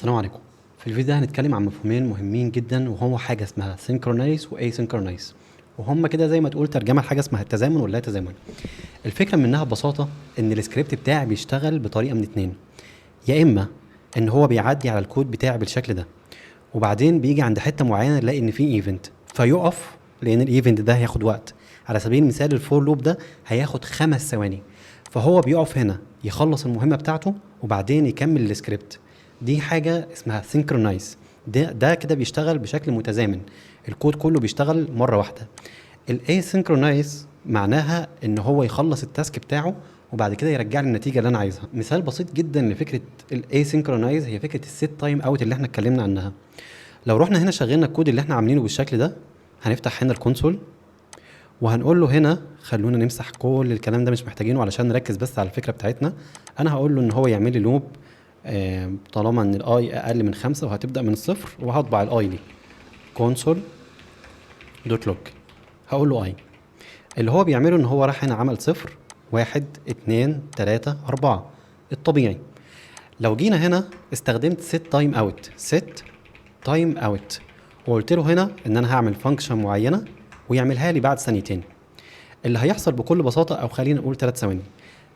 السلام عليكم. في الفيديو ده هنتكلم عن مفهومين مهمين جدا، وهو حاجه اسمها سينكرونايز وايسينكرونايز، وهم كده زي ما تقول ترجمه لحاجه اسمها التزامن واللا تزامن. الفكره منها ببساطه ان السكريبت بتاعي بيشتغل بطريقه من اتنين، يا اما ان هو بيعدي على الكود بتاعي بالشكل ده، وبعدين بيجي عند حته معينه نلاقي ان في ايفنت فيقف، لان الايفنت ده هياخد وقت. على سبيل المثال الفور لوب ده هياخد 5 ثواني، فهو بيقف هنا يخلص المهمه بتاعته وبعدين يكمل السكريبت. دي حاجه اسمها سينكرونايز. ده كده بيشتغل بشكل متزامن، الكود كله بيشتغل مره واحده. الاسينكرونايز معناها ان هو يخلص التاسك بتاعه وبعد كده يرجع لي النتيجه اللي انا عايزها. مثال بسيط جدا لفكره الاسينكرونايز هي فكره السيت تايم اوت اللي احنا اتكلمنا عنها. لو رحنا هنا شغلنا الكود اللي احنا عاملينه بالشكل ده، هنفتح هنا الكونسول وهنقول له هنا خلونا نمسح كل الكلام ده، مش محتاجينه علشان نركز بس على الفكره بتاعتنا. انا هقول له ان هو يعمل لي لوب طالما ان الاي اقل من 5 وهتبدا من الصفر، وهطبع الاي دي كونسول دوت لوج. هقول له اي. اللي هو بيعمله ان هو راح هنا عمل 0 1 2 3 4 الطبيعي. لو جينا هنا استخدمت set time out وقلت له هنا ان انا هعمل فانكشن معينه ويعملها لي بعد ثانيتين، اللي هيحصل بكل بساطه، او خلينا نقول 3 ثواني،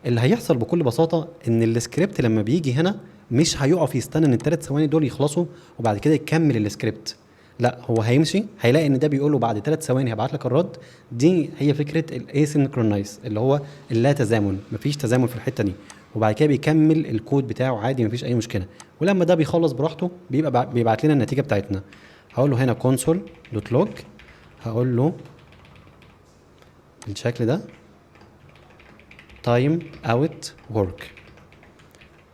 اللي هيحصل بكل بساطه ان السكريبت لما بيجي هنا مش هيقف يستنى ان ال3 ثواني دول يخلصوا وبعد كده يكمل السكريبت. لا، هو هيمشي هيلاقي ان ده بيقول له بعد 3 ثواني هبعت لك الرد. دي هي فكره الاسينكرونايز، اللي هو اللا تزامن، مفيش تزامن في الحته دي، وبعد كده بيكمل الكود بتاعه عادي مفيش اي مشكله. ولما ده بيخلص براحته بيبعت لنا النتيجه بتاعتنا. هقول له هنا كونسول دوت لوج، هقول له بالشكل ده تايم اوت ورك،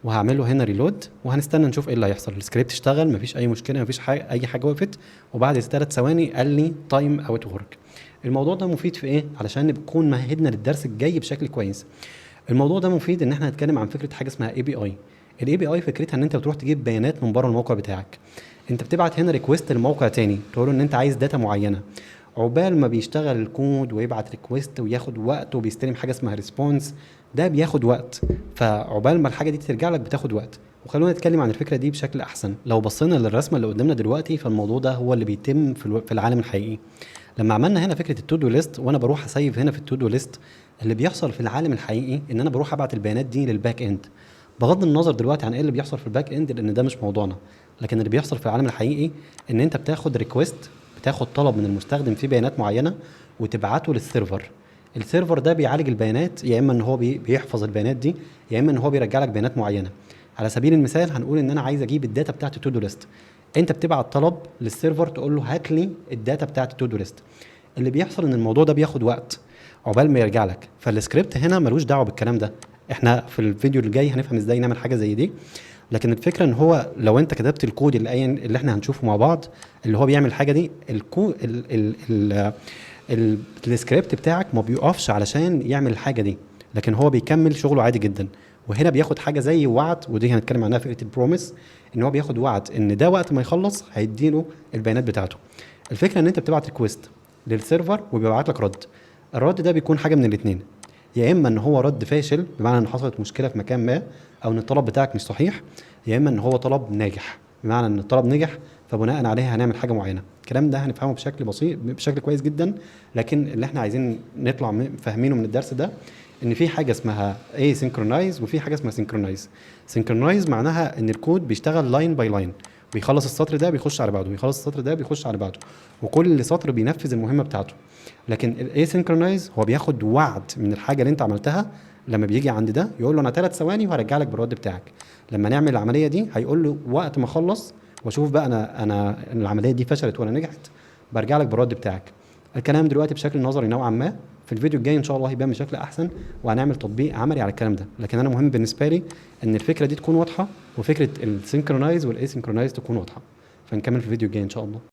وهعمل له هنا ريلود وهنستنى نشوف ايه اللي هيحصل. السكريبت اشتغل مفيش اي مشكله، مفيش اي حاجه وقفت، وبعد 3 ثواني قال لي تايم اوت ورك. الموضوع ده مفيد في ايه؟ علشان نكون مهدنا للدرس الجاي بشكل كويس. الموضوع ده مفيد ان احنا هنتكلم عن فكره حاجه اسمها اي بي اي. الاي بي اي فكرتها ان انت بتروح تجيب بيانات من بره الموقع بتاعك. انت بتبعت هنا ريكويست لموقع تاني تقول له ان انت عايز داتا معينه، عقبال ما بيشتغل الكود ويبعت ريكويست وياخد وقت وبيستلم حاجه اسمها ريسبونس، ده بياخد وقت. فعقبال ما الحاجه دي ترجع لك بتاخد وقت. وخلونا نتكلم عن الفكره دي بشكل احسن. لو بصينا للرسمه اللي قدامنا دلوقتي، فالموضوع ده هو اللي بيتم في العالم الحقيقي. لما عملنا هنا فكره التو دو ليست وانا بروح اسيف هنا في التو دو ليست، اللي بيحصل في العالم الحقيقي ان انا بروح ابعت البيانات دي للباك اند. بغض النظر دلوقتي عن ايه اللي بيحصل في الباك اند لان ده مش موضوعنا، لكن اللي بيحصل في العالم الحقيقي ان انت بتاخد ريكويست، بتاخد طلب من المستخدم فيه بيانات معينه وتبعته للسيرفر. السيرفر ده بيعالج البيانات، يا اما ان هو بيحفظ البيانات دي، يا اما ان هو بيرجع لك بيانات معينه. على سبيل المثال هنقول ان انا عايز اجيب الداتا بتاعت التو دو ليست، انت بتبعت طلب للسيرفر تقول له هات لي الداتا بتاعت التو دو ليست. اللي بيحصل ان الموضوع ده بياخد وقت عقبال ما يرجع لك، فالسكريبت هنا ملوش دعوه بالكلام ده. احنا في الفيديو اللي جاي هنفهم ازاي نعمل حاجه زي دي. لكن الفكره ان هو لو انت كتبت الكود اللي احنا هنشوفه مع بعض اللي هو بيعمل الحاجه دي، السكريبت بتاعك ما بيقفش علشان يعمل الحاجه دي، لكن هو بيكمل شغله عادي جدا. وهنا بياخد حاجه زي وعد، ودي هنتكلم عنها فكره البروميس، ان هو بياخد وعد ان ده وقت ما يخلص هيديله البيانات بتاعته. الفكره ان انت بتبعت ريكويست للسيرفر وبيبعت لك رد. الرد ده بيكون حاجه من الاثنين، يا اما ان هو رد فاشل بمعنى ان حصلت مشكله في مكان ما، او ان الطلب بتاعك مش صحيح، يا اما ان هو طلب ناجح بمعنى ان الطلب نجح فبناء عليها هنعمل حاجه معينه. الكلام ده هنفهمه بشكل بسيط بشكل كويس جدا. لكن اللي احنا عايزين نطلع فاهمينه من الدرس ده ان في حاجه اسمها اي سينكرونايز وفي حاجه اسمها سينكرونايز. سينكرونايز معناها ان الكود بيشتغل لاين باي لاين، بيخلص السطر ده بيخش على بعضه، بيخلص السطر ده بيخش على بعضه، وكل سطر بينفذ المهمه بتاعته. لكن الاسينكرونايز هو بياخد وعد من الحاجه اللي انت عملتها، لما بيجي عند ده يقول له انا 3 ثواني وهرجع لك بالرد بتاعك. لما نعمل العمليه دي هيقول له وقت ما اخلص واشوف بقى انا العمليه دي فشلت ولا نجحت، برجع لك بالرد بتاعك. الكلام دلوقتي بشكل نظري نوعا ما، في الفيديو الجاي ان شاء الله هيبان بشكل احسن وهنعمل تطبيق عملي على الكلام ده. لكن انا مهم بالنسبه لي ان الفكره دي تكون واضحه، وفكره السينكرونايز والاسينكرونايز تكون واضحه. فنكمل في الفيديو الجاي ان شاء الله.